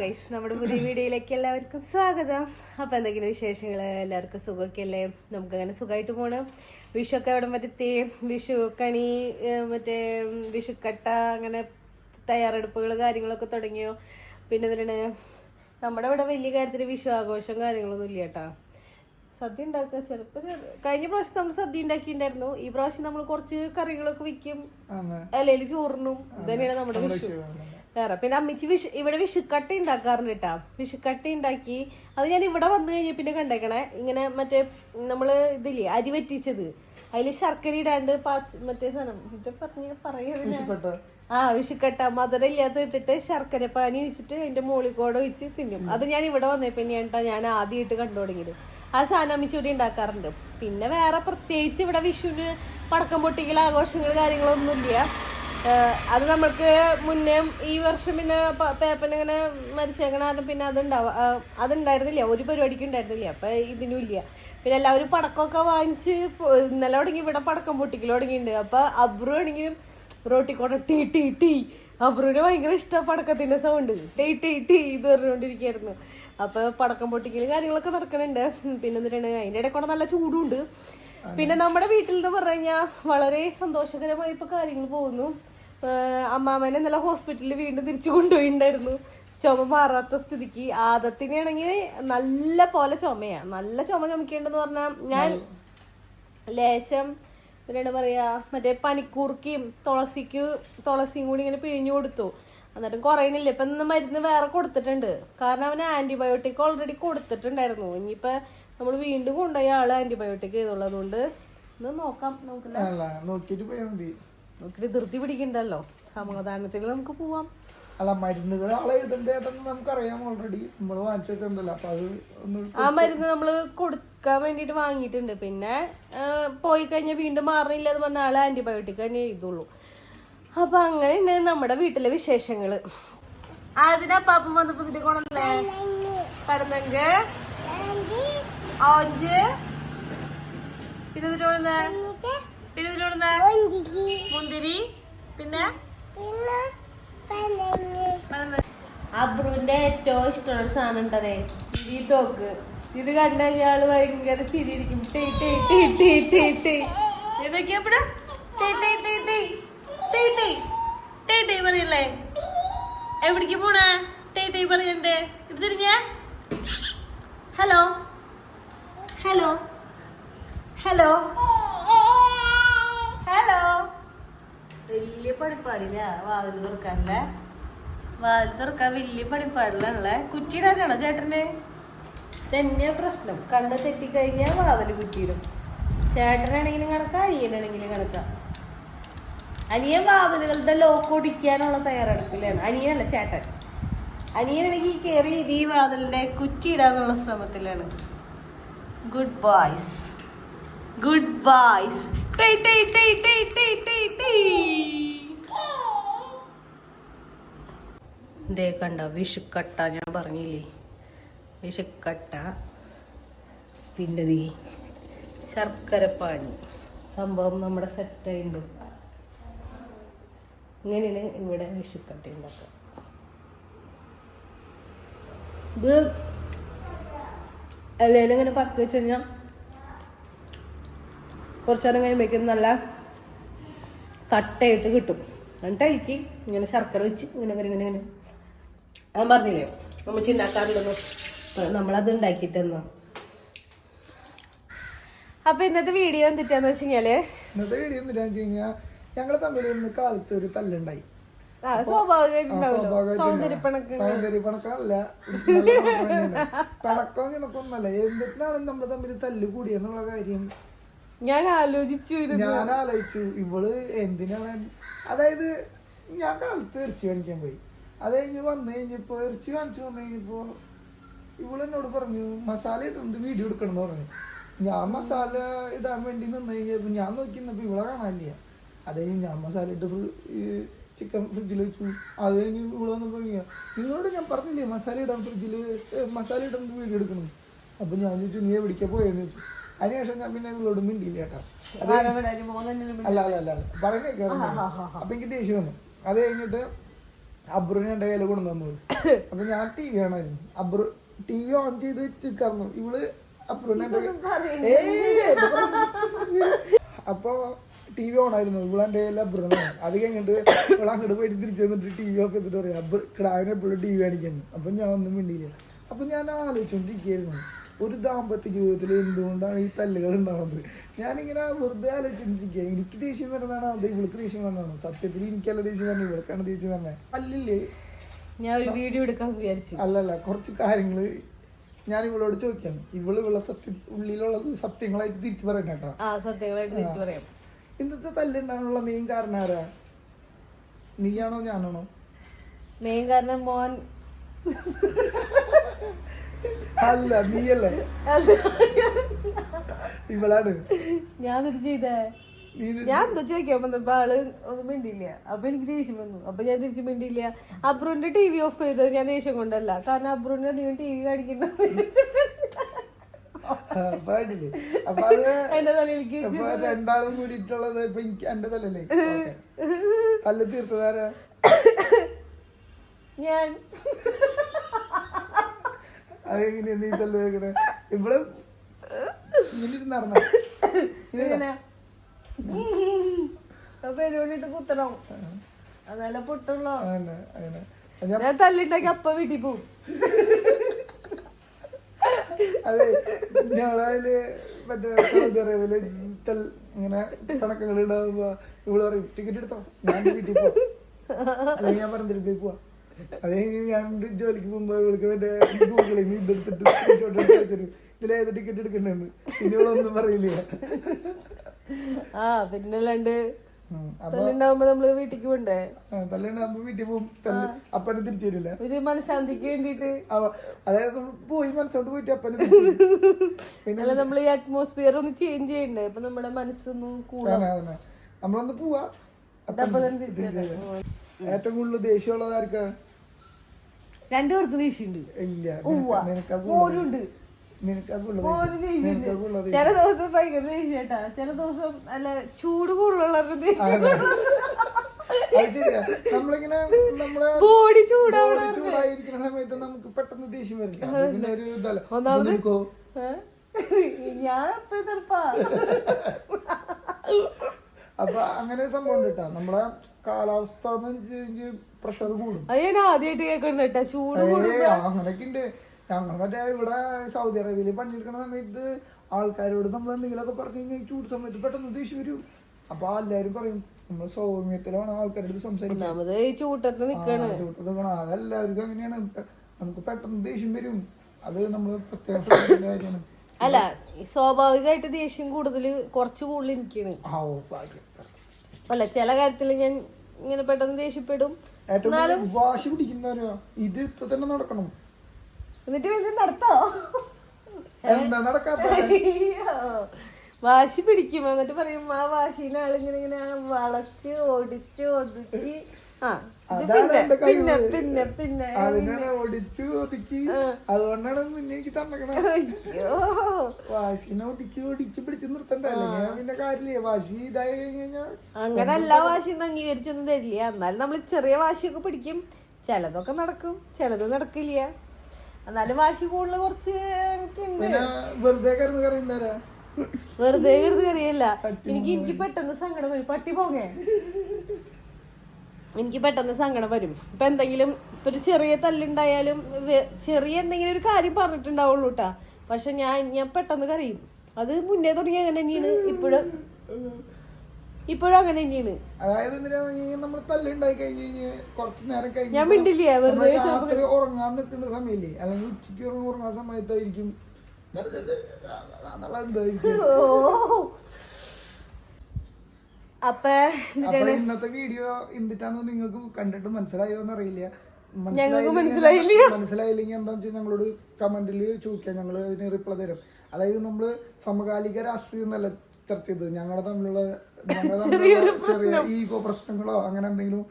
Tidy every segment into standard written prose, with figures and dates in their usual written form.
Guys, നമ്മുടെ പുതിയ വീഡിയോയിലേക്ക് എല്ലാവർക്കും സ്വാഗതം. അപ്പൊ എന്തെങ്കിലും വിശേഷങ്ങള്, എല്ലാവർക്കും സുഖമൊക്കെ അല്ലേ? നമുക്ക് അങ്ങനെ സുഖമായിട്ട് പോണം. വിഷുക്കെ അവിടെ മറ്റേ വിഷു കണി, മറ്റേ വിഷുക്കട്ട, അങ്ങനെ തയ്യാറെടുപ്പുകൾ കാര്യങ്ങളൊക്കെ തുടങ്ങിയോ? പിന്നെ എന്തിനാണ് നമ്മുടെ ഇവിടെ വലിയ കാര്യത്തിൽ വിഷു ആഘോഷം കാര്യങ്ങളൊന്നും ഇല്ല കേട്ടാ. സദ്യ ഉണ്ടാക്കുക ചിലപ്പോൾ. കഴിഞ്ഞ പ്രാവശ്യം നമ്മൾ സദ്യ ഉണ്ടാക്കിയിട്ടുണ്ടായിരുന്നു. ഈ പ്രാവശ്യം നമ്മൾ കുറച്ച് കറികളൊക്കെ വെക്കും, അല്ലെങ്കിൽ ചോറിനും. ഇതന്നെയാണ് നമ്മുടെ വിഷു. വേറെ പിന്നെ അമ്മിച്ച് ഇവിടെ വിഷുക്കട്ട ഉണ്ടാക്കാറുണ്ട് കേട്ടാ. വിഷുക്കട്ട ഉണ്ടാക്കി അത് ഞാൻ ഇവിടെ വന്നു കഴിഞ്ഞ പിന്നെ കണ്ടേക്കണേ. ഇങ്ങനെ മറ്റേ നമ്മള് ഇതില്ലേ അരി വറ്റിച്ചത്, അതില് ശർക്കര ഇടാണ്ട് മറ്റേ സാധനം പറയുന്നത് വിഷുക്കട്ട മധുരം ഇല്ലാത്ത ഇട്ടിട്ട് ശർക്കര പാനി വെച്ചിട്ട് അതിന്റെ മോളിക്കോടെ വെച്ച് തിന്നും. അത് ഞാൻ ഇവിടെ വന്നപ്പോ ഞാൻ ആദ്യമായിട്ട് കണ്ടു തുടങ്ങിയത്. ആ സാധനം അമ്മിച്ചൂടി ഉണ്ടാക്കാറുണ്ട്. പിന്നെ വേറെ പ്രത്യേകിച്ച് ഇവിടെ വിഷുവിന് പടക്കം പൊട്ടിക്കൽ ആഘോഷങ്ങൾ കാര്യങ്ങളൊന്നുമില്ല. അത് നമ്മൾക്ക് മുന്നേ ഈ വർഷം പിന്നെ പേപ്പൻ ഇങ്ങനെ മരിച്ചേക്കണ പിന്നെ അതുണ്ടായിരുന്നില്ല, ഒരു പരിപാടിക്കും ഉണ്ടായിരുന്നില്ല. അപ്പൊ ഇതിനും ഇല്ല. പിന്നെ എല്ലാവരും പടക്കമൊക്കെ വാങ്ങിച്ച് ഇന്നലെ തുടങ്ങി ഇവിടെ പടക്കം പൊട്ടിക്കൽ തുടങ്ങിയിട്ടുണ്ട്. അപ്പൊ അബ്രു ആണെങ്കിലും റോട്ടിക്കോട്ടെ ടീ ടീ ടീ, അബ്രുവിന് ഭയങ്കര ഇഷ്ടം പടക്കത്തിന്റെ സൗണ്ട്. ടീ ടീ ടീ ഇത് പറഞ്ഞുകൊണ്ടിരിക്കുകയായിരുന്നു. അപ്പൊ പടക്കം പൊട്ടിക്കൽ കാര്യങ്ങളൊക്കെ നടക്കണുണ്ട്. പിന്നെ എന്തിനാണ് അതിന്റെ ഇടയിൽ കൂടെ നല്ല ചൂടുണ്ട്. പിന്നെ നമ്മുടെ വീട്ടിൽ എന്ന് പറഞ്ഞു കഴിഞ്ഞാൽ വളരെ സന്തോഷകരമായി ഇപ്പൊ കാര്യങ്ങൾ പോകുന്നു. അമ്മാമ്മനെ ഇന്നലെ ഹോസ്പിറ്റലിൽ വീണ്ടും തിരിച്ചു കൊണ്ടുപോയിണ്ടായിരുന്നു, ചുമ മാറാത്ത സ്ഥിതിക്ക്. ആദത്തിനാണെങ്കിൽ നല്ല പോലെ ചുമയാണ്. നല്ല ചുമ ചുമക്കേണ്ടെന്ന് പറഞ്ഞാൽ ഞാൻ ലേശം എന്താ പറയാ മറ്റേ പനിക്കൂർക്കയും തുളസിയും കൂടി ഇങ്ങനെ പിഴിഞ്ഞു കൊടുത്തു. എന്നിട്ടും കുറയണില്ല. ഇപ്പൊ ഇന്ന് മരുന്ന് വേറെ കൊടുത്തിട്ടുണ്ട്. കാരണം അവന് ആന്റിബയോട്ടിക് ഓൾറെഡി കൊടുത്തിട്ടുണ്ടായിരുന്നു. ഇനിയിപ്പൊ നമ്മൾ വീണ്ടും കൊണ്ടുപോയി ആള് ആന്റിബയോട്ടിക് ചെയ്തുള്ളതുകൊണ്ട് ഇത് നോക്കാം. നോക്കിട്ട് ധൃതി പിടിക്കണ്ടല്ലോ, സമാധാനത്തിൽ നമുക്ക് പോവാം. അല്ല, മരുന്നുകൾ ആളെ എഴുതണ്ടേതെന്ന് നമുക്കറിയാം. ഓൾറെഡി നമ്മള് വാങ്ങിച്ചു വെച്ചിട്ടുണ്ടല്ലോ. അപ്പൊ അത് ആ മരുന്ന് നമ്മള് കൊടുക്കാൻ വേണ്ടിട്ട് വാങ്ങിയിട്ടുണ്ട്. പിന്നെ പോയി കഴിഞ്ഞാൽ വീണ്ടും മാറണില്ല എന്ന് പറഞ്ഞ ആള് ആന്റിബയോട്ടിക് തന്നെ എഴുതുള്ളൂ. അപ്പൊ അങ്ങനെയുണ്ട് നമ്മുടെ വീട്ടിലെ വിശേഷങ്ങള്. അതിനപ്പം വന്ന് പുതിട്ട് കൊണ്ടേ പടന്നെങ്ക് ഓഞ്ച് മുന്തിരി, പിന്നെ അബ്രുവിന്റെ ഏറ്റവും ഇഷ്ടമുള്ള ഒരു സാധനം ഉണ്ടതേ ഈ തോക്ക്. ഇത് കണ്ടു കഴിഞ്ഞാൽ ഭയങ്കര ചിരിയിരിക്കും. ഇതൊക്കെയാ പറയല്ലേ? എവിടേക്ക് പോണേ? ടേ പറയണ്ടേ? ഇത് തിരിഞ്ഞ ഹലോ ഹലോ ഹലോ ഹലോ. വലിയ പണിപ്പാടില്ല വാതിൽ തുറക്കാനല്ലേ. വാതിൽ തുറക്കാൻ വലിയ പണിപ്പാടിലാണല്ലേ. കുറ്റിയിടാനാണോ ചേട്ടന്? തന്നെയാ പ്രശ്നം. കണ്ണ് തെറ്റിക്കഴിഞ്ഞാൽ വാതിൽ കുറ്റിയിടും. ചേട്ടനാണെങ്കിലും കണക്കാ, അനിയനാണെങ്കിലും കണക്കാ. അനിയൻ വാതിലുകളുടെ ലോക്ക് ഒടിക്കാനുള്ള തയ്യാറെടുപ്പിലാണ്. അനിയനല്ല, ചേട്ടൻ. അനിയനാണെങ്കിൽ കയറി ഈ വാതിലിന്റെ കുറ്റിയിടാന്നുള്ള ശ്രമത്തിലാണ്. Good boys, good boys. ദേ കണ്ട വിഷുക്കട്ട, ഞാൻ പറഞ്ഞില്ലേ വിഷുക്കട്ട. പിന്നെ ദീ ശർക്കരപ്പാനി സംഭവം നമ്മുടെ സെറ്റായിട്ടുണ്ട്. ഇങ്ങനെയാണ് ഇവിടെ വിഷുക്കട്ട ഉണ്ടാക്കുക. ഇത് എല്ലാവരും ഇങ്ങനെ പറിച്ചു വെച്ച് കഴിഞ്ഞാൽ കുറച്ചു നേരം കഴിയുമ്പോഴേക്കും നല്ല കട്ടയായിട്ട് കിട്ടും. എന്നിട്ട് അതിലേക്ക് ഇങ്ങനെ ശർക്കര വെച്ച് ഇങ്ങനെ ഞാൻ പറഞ്ഞില്ലേ നമ്മൾ ചിന്നാക്കാറുണ്ടെന്ന്, നമ്മളത് ഉണ്ടാക്കിയിട്ടെന്നോ. അപ്പൊ ഇന്നത്തെ വീഡിയോ എന്തിട്ടാന്ന് വെച്ച് കഴിഞ്ഞാല്, ഞങ്ങള് തമ്മിൽ ഇന്ന് കാലത്ത് ഒരു തല്ലുണ്ടായി. സൗന്ദര്യപ്പണക്കല്ല, പണക്കം കണക്കൊന്നല്ല. എന്തിനാണ് നമ്മൾ തമ്മിൽ തല്ല് കൂടിയെന്നുള്ള കാര്യം ഞാൻ ആലോചിച്ചു. ഇവള് എന്തിനാണ്, അതായത് ഞാൻ കാലത്ത് ഇറച്ചി കാണിക്കാൻ പോയി. അത് കഴിഞ്ഞ് വന്നു കഴിഞ്ഞപ്പോ ഇറച്ചി കാണിച്ചു വന്നു കഴിഞ്ഞപ്പോ ഇവള് എന്നോട് പറഞ്ഞു മസാല ഇട്ടുണ്ട് വീഡിയോ എടുക്കണം എന്ന് പറഞ്ഞു. ഞാൻ മസാല ഇടാൻ വേണ്ടി നിന്ന് കഴിഞ്ഞപ്പോ ഞാൻ നോക്കിന്നപ്പോ ഇവളെ കാണാനില്ല. അത് കഴിഞ്ഞ് ഞാൻ മസാല ഇട്ട് ചിക്കൻ ഫ്രിഡ്ജിൽ വെച്ചു. അത് കഴിഞ്ഞ് ഇവിടെ വന്നപ്പോ നിങ്ങളോട് ഞാൻ പറഞ്ഞില്ലേ മസാല ഇടാൻ മസാല ഇടാൻ വീഡിയോ എടുക്കണം. അപ്പൊ ഞാൻ ചോദിച്ചു നീ എവിടേക്കാ പോയെന്ന് ചോദിച്ചു. അതിനുശേഷം ഞാൻ പിന്നെ നിങ്ങളോട് മിണ്ടിയില്ല കേട്ടോ. അല്ല പറയുന്നേ. അപ്പൊ എനിക്ക് ദേഷ്യം വന്നു. അത് കഴിഞ്ഞിട്ട് അബ്രുവിനെ എന്റെ കയ്യിൽ കൊണ്ടുവന്നു. അപ്പൊ ഞാൻ TV കാണായിരുന്നു. അബ്രു TV ഓൺ ചെയ്ത് വെച്ചിരിക്കായിരുന്നു. ഇവള് അബ്രുവിനെ അപ്പൊ TV ഓൺ ആയിരുന്നു. ഇവളെന്റെ കയ്യിൽ അബ്രുവിനെ. അത് കഴിഞ്ഞിട്ട് ഇവള് അങ്ങോട്ട് പോയിട്ട് തിരിച്ചു വന്നിട്ട് TV ഓഫ് ചെയ്തിട്ട് പറയാം കിടാവിനെ എപ്പോഴും TV കാണിക്കുന്നു. അപ്പൊ ഞാൻ ഒന്നും മിണ്ടിയില്ല. അപ്പൊ ഞാൻ ആലോചിച്ചോണ്ടിരിക്കുന്നു ഒരു ദാമ്പത്യ ജീവിതത്തിൽ എന്തുകൊണ്ടാണ് ഈ തല്ലുകൾ ഉണ്ടാവുന്നത്. ഞാനിങ്ങനെ വെറുതെ ആലോചിച്ചോണ്ടിരിക്കുക. എനിക്ക് ദേഷ്യം വരുന്നതാണോ അത് ഇവൾക്ക് ദേഷ്യം വന്നതാണോ? സത്യത്തിൽ എനിക്കല്ല ദേഷ്യം വന്നത്, ഇവൾക്കാണ് ദേഷ്യം വന്നത്. അല്ലല്ലേ, ഞാൻ ഒരു വീഡിയോ എടുക്കാൻ വിചാരിച്ചു. അല്ലല്ല, കുറച്ച് കാര്യങ്ങള് ഞാൻ ഇവളോട് ചോദിക്കാം. ഇവളെ ഉള്ളിലുള്ളത് സത്യങ്ങളായിട്ട് തിരിച്ചു പറയാം കേട്ടോ. സത്യങ്ങളായിട്ട് തിരിച്ചു പറയാം. ഇന്നത്തെ തല്ലുണ്ടാകാനുള്ള മെയിൻ കാരണം ആരാ? നീയാണോ ഞാനാണോ? മെയിൻ കാരണം മോൻ. അല്ല, നീയല്ലേ, ഇവളാണ്. ഞാൻ ചെയ്തേ. ഞാൻ എന്താ ചോദിക്കാൻ വന്നപ്പോ ആള് ഒന്നും മിണ്ടില്ല. അപ്പൊ എനിക്ക് ദേഷ്യം വന്നു. അപ്പൊ ഞാൻ തിരിച്ചു മിണ്ടില്ല. അബ്രുവിന്റെ TV ഓഫ് ചെയ്തത് ഞാൻ ദേഷ്യം കൊണ്ടല്ല, കാരണം അബ്രുവിന് അധികം TV കാണിക്കണ്ട. പാടില്ലേ? അപ്പൊ എന്റെ തലയിലേക്ക് അപ്പൊ രണ്ടാളും കൂടിയിട്ടുള്ളത് ഇപ്പൊ എനിക്ക് എന്റെ തലല്ലേ തല്ല് തീർത്തതാരാ? ഞാൻ. അതെങ്ങനെയാ നീ തല്ല് തീർക്കണേ? ഇവള് ഇങ്ങനെ നടന്ന അപ്പൊ എരുവണ്ടിട്ട് കുത്തണം, അതല്ല പൊട്ടുള്ളോ. ഞാൻ തല്ലിണ്ടാക്കി അപ്പ വീട്ടിൽ പോവും. അതെ, ഞങ്ങളതില് മറ്റേ സൗദി അറേബ്യയില് ഇങ്ങനെ കണക്കങ്ങൾ ഉണ്ടാവുമ്പോ ഇവള് പറയും ടിക്കറ്റ് എടുത്തോ, ഞാൻ വീട്ടിൽ പോവാം, അല്ലെങ്കിൽ ഞാൻ പറഞ്ഞിട്ട് പോവാ. അത് ഞാൻ ജോലിക്ക് പോകുമ്പോ ഇവൾക്ക് മറ്റേ ഗൂഗിളിൽ നിന്ന് ഇതെടുത്തിട്ട് ഇതിലേത് ടിക്കറ്റ് എടുക്കണ്ടെന്ന് പിന്നെ ഇവളൊന്നും പറയില്ല. പിന്നല്ലാണ്ട് തല്ലുണ്ടാവുമ്പോ നമ്മള് വീട്ടിക്ക് പോണ്ടേ? തല്ലുണ്ടാവുമ്പോ വീട്ടിൽ പോകും. അപ്പനെ തിരിച്ചു വരില്ല, ഒരു മനഃശാന്തിക്ക് വേണ്ടിട്ട്. അതായത് പോയി മനസ്സോട്ട് പോയിട്ട് അപ്പനെ പിന്നെ നമ്മൾ ഈ അറ്റ്മോസ്ഫിയർ ഒന്ന് ചേഞ്ച് ചെയ്യണ്ടേ? അപ്പൊ നമ്മുടെ മനസ്സൊന്നും കൂടാ, നമ്മളൊന്ന് പോവാ. ഏറ്റവും കൂടുതൽ ദേഷ്യമുള്ളത് ആർക്കാ? രണ്ടുപേർക്ക് ദേഷ്യമുണ്ട്. ഇല്ല, ചില ദിവസം ഭയങ്കര ദേഷ്യേട്ടാ, ചില ദിവസം അല്ല ചൂട് കൂടുതലുള്ളവരുടെ നമ്മളിങ്ങനെ നമ്മളെ ബോഡി ചൂടായിരിക്കുന്ന സമയത്ത് നമുക്ക് പെട്ടെന്ന് ദേഷ്യം വരില്ല. ഒരു ഇതല്ലോ ഞാൻ എപ്പോഴും തണുപ്പാ. അപ്പൊ അങ്ങനെ ഒരു സംഭവം ഉണ്ട് കേട്ടോ. നമ്മളെ കാലാവസ്ഥ പ്രഷർ കൂടും. അത് ഞാൻ ആദ്യമായിട്ട് കേൾക്കുന്ന കേട്ടാ, ചൂട് അങ്ങനെയൊക്കെ ഉണ്ട്. ഞങ്ങൾ മറ്റേ ഇവിടെ സൗദി അറേബ്യയിൽ പണിയെടുക്കുന്ന സമയത്ത് ആൾക്കാരോട് നമ്മൾ എന്തെങ്കിലുമൊക്കെ പറഞ്ഞു കഴിഞ്ഞാൽ ചൂട് സമയത്ത് പെട്ടെന്ന് ദേഷ്യം വരും. അപ്പൊ എല്ലാരും പറയും നമ്മൾ സൗമ്യത്തിലാണ് ആൾക്കാരോട് സംസാരിക്കുന്നത്. ചൂട്ടത്ത് നിക്കണം, അതെല്ലാവർക്കും അങ്ങനെയാണ്. നമുക്ക് പെട്ടെന്ന് ദേഷ്യം വരും. അത് നമ്മൾ പ്രത്യേകം ശ്രദ്ധിക്കേണ്ട കാര്യമാണ്. അല്ല, സ്വാഭാവികമായിട്ട് ദേഷ്യം കുറച്ച് കൂടുതൽ എനിക്കാണ്. അല്ല, ചില കാര്യത്തില് ഞാൻ ഇങ്ങനെ പെട്ടെന്ന് ദേഷ്യപ്പെടും. ഏറ്റവും വാശി പിടിക്കുന്നവരോ ഇത് ഇപ്പൊ തന്നെ നടക്കണം. എന്നിട്ട് നടത്തോ? എന്താ നടക്കാത്ത? വാശി പിടിക്കും. എന്നിട്ട് പറയും ആ വാശീനെ ആളിങ്ങനെ ഇങ്ങനെ വളച്ച് ഒടിച്ച് ഒതുക്കി അതിനാണ് ഒടിച്ചു ഒതുക്കി. അതുകൊണ്ടാണ് പിന്നെ എനിക്ക് തന്നേക്കണ. വാശിനെ ഒതുക്കി ഒടിച്ച് പിടിച്ച് നിർത്തണ്ടല്ലേ? പിന്നെ കാര്യമില്ല. വാശി ഇതായി കഴിഞ്ഞാൽ അങ്ങനെ എല്ലാ വാശിയും അംഗീകരിച്ചൊന്നും തരില്ല. എന്നാലും നമ്മൾ ചെറിയ വാശിയൊക്കെ പിടിക്കും. ചിലതൊക്കെ നടക്കും, ചിലത് നടക്കില്ല. എന്നാലും വാശി കൂടുതൽ കുറച്ച് വെറുതെ കരുന്ന് കറിയുന്നേരാ. വെറുതെ കരുത് കറിയല്ല. എനിക്ക് പെട്ടെന്ന് സങ്കടം വരും. പട്ടി പോകേ എനിക്ക് പെട്ടെന്ന് സങ്കടം വരും. ഇപ്പൊ എന്തെങ്കിലും ഒരു ചെറിയ തല്ലുണ്ടായാലും ചെറിയ എന്തെങ്കിലും ഒരു കാര്യം പറഞ്ഞിട്ടുണ്ടാവുള്ളൂ കേട്ടാ, പക്ഷെ ഞാൻ പെട്ടെന്ന് കരയും. അത് മുന്നേ തുടങ്ങി അങ്ങനെ തന്നെയാണ്, ഇപ്പോഴും അങ്ങനെ തന്നെയാണ്. അതായത് നമ്മൾ തല്ലുണ്ടായി കഴിഞ്ഞ് കുറച്ചു നേരം കഴിഞ്ഞ് ഞാൻ മിണ്ടില്ല, വെറുതെ ഉറങ്ങാൻ നിൽക്കുന്ന സമയല്ലേ, അല്ലെങ്കിൽ ഉച്ചയ്ക്ക് ഉറങ്ങാൻ സമയത്തായിരിക്കും അപ്പൊ ഇന്നത്തെ വീഡിയോ എന്തിട്ടാന്ന് നിങ്ങൾക്ക് കണ്ടിട്ട് മനസ്സിലായോന്ന് അറിയില്ല. മനസ്സിലായില്ലെങ്കിൽ എന്താന്ന് വെച്ചാൽ ഞങ്ങളോട് കമന്റിൽ ചോദിക്കാം, ഞങ്ങൾ അതിന് റിപ്ലൈ തരും. അതായത് നമ്മള് സമകാലിക രാഷ്ട്രീയം എന്നല്ല ചർച്ച ചെയ്തത്, ഞങ്ങളുടെ തമ്മിലുള്ള ചെറിയ ഈഗോ പ്രശ്നങ്ങളോ അങ്ങനെ എന്തെങ്കിലും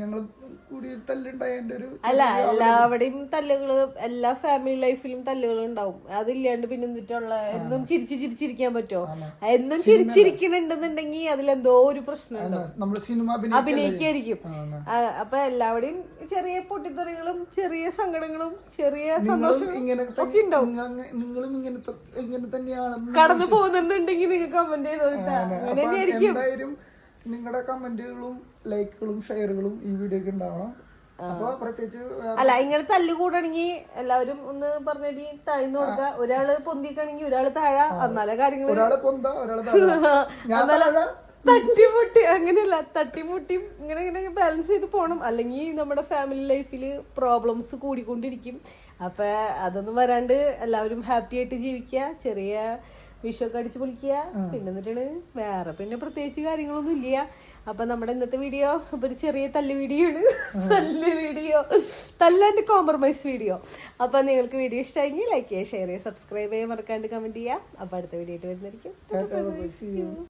ഞങ്ങൾ കൂടി തല്ലുണ്ടായതിന്റെ ഒരു അല്ല എല്ലാവരുടെയും തല്ലുകള് എല്ലാ ഫാമിലി ലൈഫിലും തല്ലുകൾ ഉണ്ടാവും. അതില്ലാണ്ട് പിന്നെ എന്നിട്ടുള്ള എന്നും ചിരിച്ചിരിക്കാൻ പറ്റുമോ? എന്നും ചിരിച്ചിരിക്കണുണ്ടെന്നുണ്ടെങ്കിൽ അതിലെന്തോ ഒരു പ്രശ്നം നമ്മള് സിനിമ അഭിനയിക്കായിരിക്കും. അപ്പൊ എല്ലാവരുടെയും ചെറിയ പൊട്ടിത്തെറികളും ചെറിയ സങ്കടങ്ങളും ചെറിയ സന്തോഷങ്ങളും ഒക്കെ ഉണ്ടാവും. നിങ്ങളും ഇങ്ങനെ തന്നെയാണ് കടന്നു പോകുന്നുണ്ടെങ്കിൽ നിങ്ങൾ കമന്റ് ചെയ്ത് നോക്കാം. എന്തായാലും നിങ്ങളുടെ കമന്റുകളും ലൈക്കുകളും ഷെയറുകളും ഈ വീഡിയോക്ക് ഉണ്ടാവണം. അപ്പൊ പ്രത്യേകിച്ച് അല്ല ഇങ്ങനെ തല്ലുകൂടണെങ്കിൽ എല്ലാവരും ഒന്ന് പറഞ്ഞി താഴ്ന്നു കൊടുക്കുക. ഒരാള് പൊന്തിക്കണെങ്കിൽ ഒരാള് താഴെ, എന്നാലേ കാര്യങ്ങൾ ഒരാള് പൊന്ത ഒരാള് തട്ടിമുട്ടി അങ്ങനെയല്ല തട്ടിമുട്ടിയും ഇങ്ങനെ ഇങ്ങനെ ബാലൻസ് ചെയ്ത് പോണം. അല്ലെങ്കിൽ നമ്മുടെ ഫാമിലി ലൈഫിൽ പ്രോബ്ലംസ് കൂടിക്കൊണ്ടിരിക്കും. അപ്പൊ അതൊന്നും വരാണ്ട് എല്ലാവരും ഹാപ്പി ആയിട്ട് ജീവിക്കുക. ചെറിയ വിഷൊക്കെ അടിച്ചു പൊളിക്കുക. പിന്നെ എന്നിട്ടാണ് വേറെ പിന്നെ പ്രത്യേകിച്ച് കാര്യങ്ങളൊന്നും ഇല്ല. അപ്പൊ നമ്മുടെ ഇന്നത്തെ വീഡിയോ ഇപ്പൊ ഒരു ചെറിയ തല്ല് വീഡിയോ ആണ്. തല്ലാണ്ട് കോംപ്രമൈസ് വീഡിയോ. അപ്പൊ നിങ്ങൾക്ക് വീഡിയോ ഇഷ്ടമായെങ്കിൽ ലൈക്ക് ചെയ്യുക, ഷെയർ ചെയ്യുക, സബ്സ്ക്രൈബ് ചെയ്യുക, മറക്കാണ്ട് കമന്റ് ചെയ്യുക. അപ്പൊ അടുത്ത വീഡിയോ ആയിട്ട് വരുന്നതായിരിക്കും.